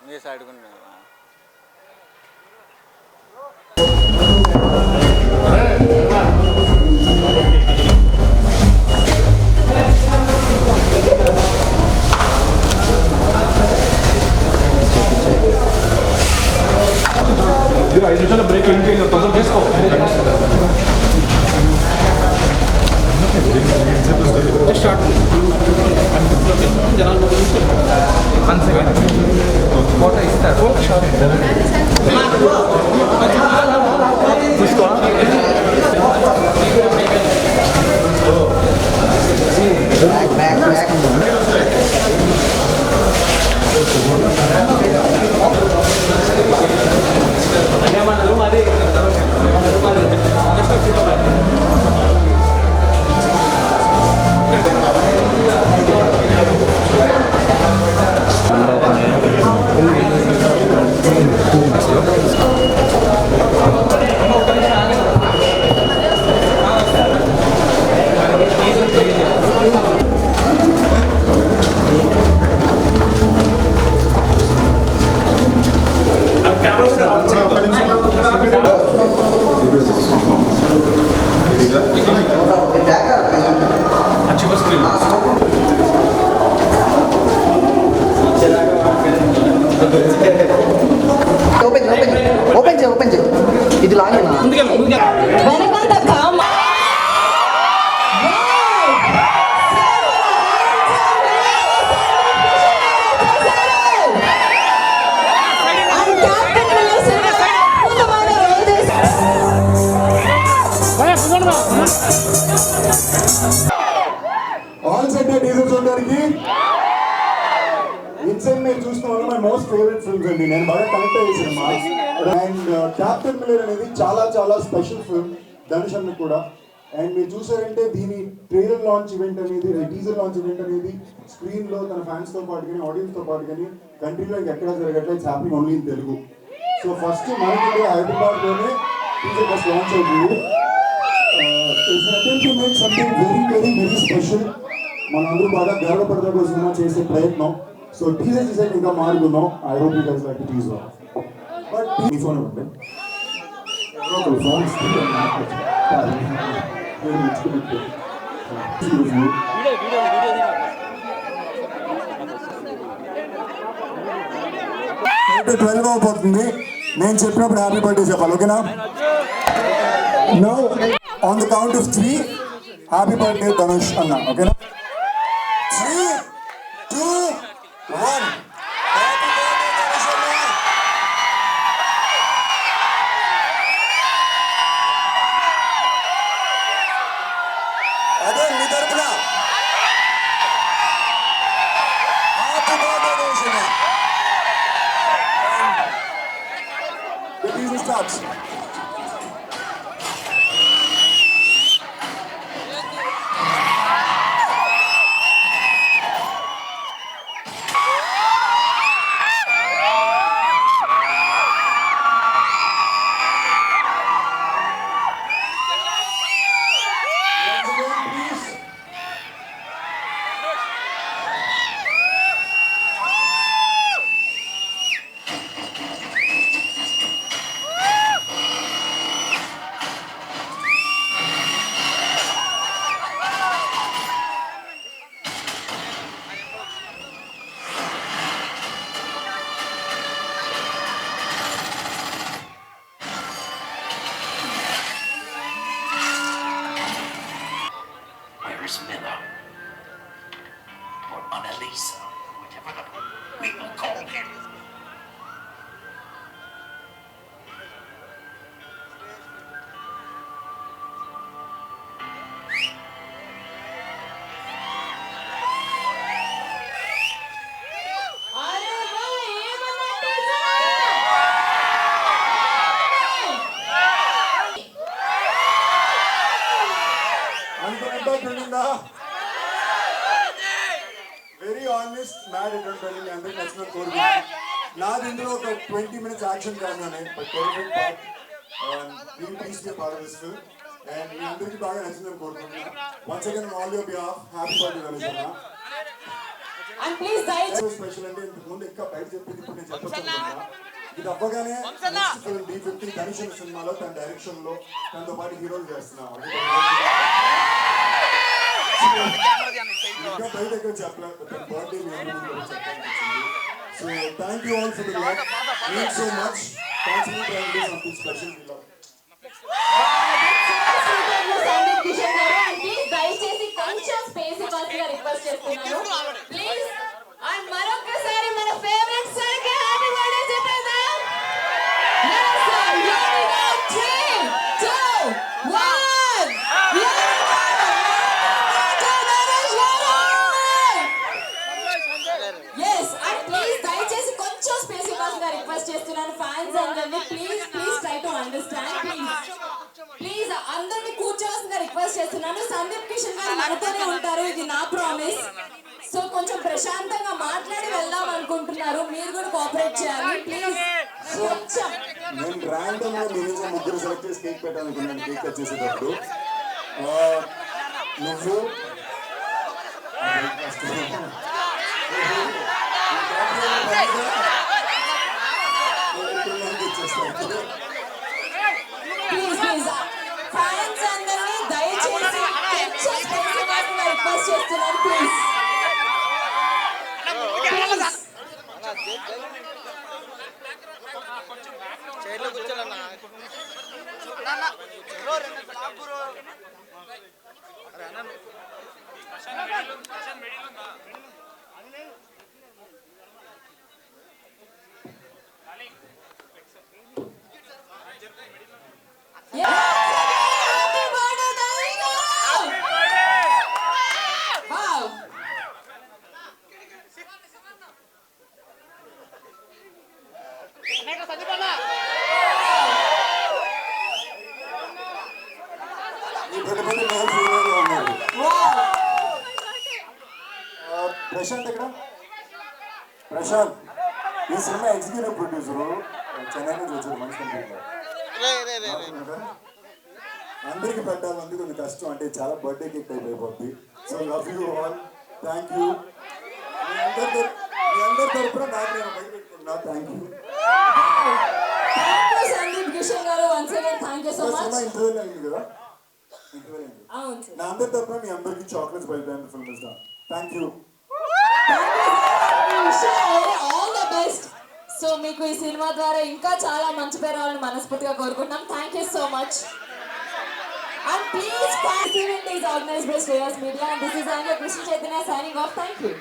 మీ side కూడా ఐదు నిమిషాల బ్రేక్ ఏంటి తొందర తీసుకో స్టార్ట్ జనాలు ఫోటో ఇస్తారు తీసుకో ఓపెన్ చేయి ఇది లాగేనా ఆల్ సెట్ టీజర్ చూడడానికి ఇన్సైడ్ మీరు చూసిన వల్ల మై మోస్ట్ ఫేవరెట్ ఫిల్మ్స్ అండి. నేను బాగా కనెక్ట్ అయ్యే సినిమా. అండ్ క్యాప్టెన్ మిల్లర్ అనేది చాలా చాలా స్పెషల్ ఫిల్మ్ ధనుష్ అన్నకు కూడా. అండ్ మీరు చూసారంటే దీని ట్రైలర్ లాంచ్ ఈవెంట్ అనేది టీజర్ లాంచ్ ఈవెంట్ అనేది స్క్రీన్లో తన ఫ్యాన్స్తో పాటు కానీ ఆడియన్స్తో పాటు కానీ కంట్రీలో ఇంకెక్కడా జరగట్లేదు. It's happening only in Telugu. So first మనకి హైదరాబాద్లోనే టీజర్ ఫస్ట్ లాంచ్ అవుతుంది. Something very very very special. మనందరూ బాగా గర్వపడతా సినిమా చేసే ప్రయత్నం. సో టీజర్ డిజైన్ ఇంకా మారుకుందాం. I hope you guys like the teaser. But మీ ఫోన్ ఇవ్వండి. ఎవరో ఫోన్ ఇస్తే 12 అయిపోతుంది. నేను చెప్పినప్పుడు హ్యాపీ బర్త్డే చెప్పాలి, ఓకేనా? No on the count of 3 happy birthday Dhanush అన్న, ఓకేనా? 3, 2, 1. అదే మీ తరపున హ్యాపీ బర్త్డే ధనుష్ అన్న. The teaser starts. Miller or Annalisa, whatever we will call him. Very honest mad attempt అండి. మీ అందరికి నచ్చిన కోరుకుంటున్నాను. నాది ఇందులో ఒక 20 minutes యాక్షన్ కాగానే perfect part please be part of this film. And మీ అందరికి బాగా నచ్చిందని కోరుకుంటున్నాను. Once again on all your behalf happy birthday Dhanush అన్న. And please దయచేసి స్పెషల్ అంటే ఇంతకు ముందు ఇంకా బయట చెప్పింది ఇప్పుడు నేను చెప్పొచ్చుకుంటున్నా. ఇది అవ్వగానే నెక్స్ట్ ఫిల్మ్ D50 ధనుష్ సినిమాలో తన డైరెక్షన్ లో తనతో పాటు హీరోలు చేస్తున్నాం. ఇంకా బయట ఎక్కడ చెప్పలేదు, తన బర్త్డే మీ అందరికీ కూడా చెప్పాలనిపించింది. So thank you all for the love, thank so much, thanks for the something special we love. Sandeep Kishan గారు and please దయచేసి కొంచెం స్పేస్ ఇవ్వాల్సిగా రిక్వెస్ట్ చేస్తున్నాను ప్లీజ్. అండ్ మరొకసారి మన ఫేవరెట్ సార్ కి హ్యాపీ బర్త్డే చెప్పేద్దాం. Yes sir, here we go. 3, 2, 1. Yes, and please దయచేసి కొంచెం స్పేస్ ఇవ్వాల్సిగా రిక్వెస్ట్ చేస్తున్నాను ఫ్యాన్స్ అందరినీ. Please try to understand please అందరినీ కూర్చోవాల్సిందిగా రిక్వెస్ట్ చేస్తున్నాను. సందీప్ కిషన్ గారు మనతోనే ఉంటారు, ఇది నా ప్రామిస్. సో కొంచెం ప్రశాంతంగా మాట్లాడి వెళ్దాం అనుకుంటున్నారు, మీరు కూడా కోఆపరేట్ చేయాలి ప్లీజ్. కొంచెం నేను ర్యాండమ్ గా మీ నుంచి ముగ్గురు సెలెక్ట్ చేసి కేక్ పెట్టాలనుకున్నాను. కేక్ కట్ చేసేటప్పుడు నువ్వు ప్లీజ్ ఫ్యాన్స్ అందరినీ దయచేసి కొంచెం స్పేస్ ఇవ్వాల్సిందిగా రిక్వెస్ట్ చేస్తున్నాను ప్లీజ్. ప్రశాంత్ ఎక్కడ? ప్రశాంత్ ఈ సినిమా ఎగ్జిక్యూటివ్ ప్రొడ్యూసరు చెన్నై నుంచి వచ్చారు. మనిషి అందరికి పెట్టాలంటే కొంచెం కష్టం, అంటే చాలా బర్త్డే కేక్ టైప్ అయిపోద్ది. So love you all, thank you. మీ అందరి తరపున నాకు నేను బయట పెట్టుకున్నా. థ్యాంక్ యూ సందీప్ కిషన్ గారు once again thank you so much. Cinema interview అయింది కదా, ఇంటర్వ్యూ అయింది. అవును సార్. నా అందరి తరపున మీ అందరికి చాక్లెట్స్ బయట ఫిల్మ్ ఇస్తాను. Thank you. All the best. So మీకు ఈ సినిమా ద్వారా ఇంకా చాలా మంచి పేరు రావాలని మనస్ఫూర్తిగా కోరుకుంటున్నాం. Thank you so much. And please, Fast Event is organized by Shreyas Media and this is Anya Krishna Chaitanya signing off. Thank you.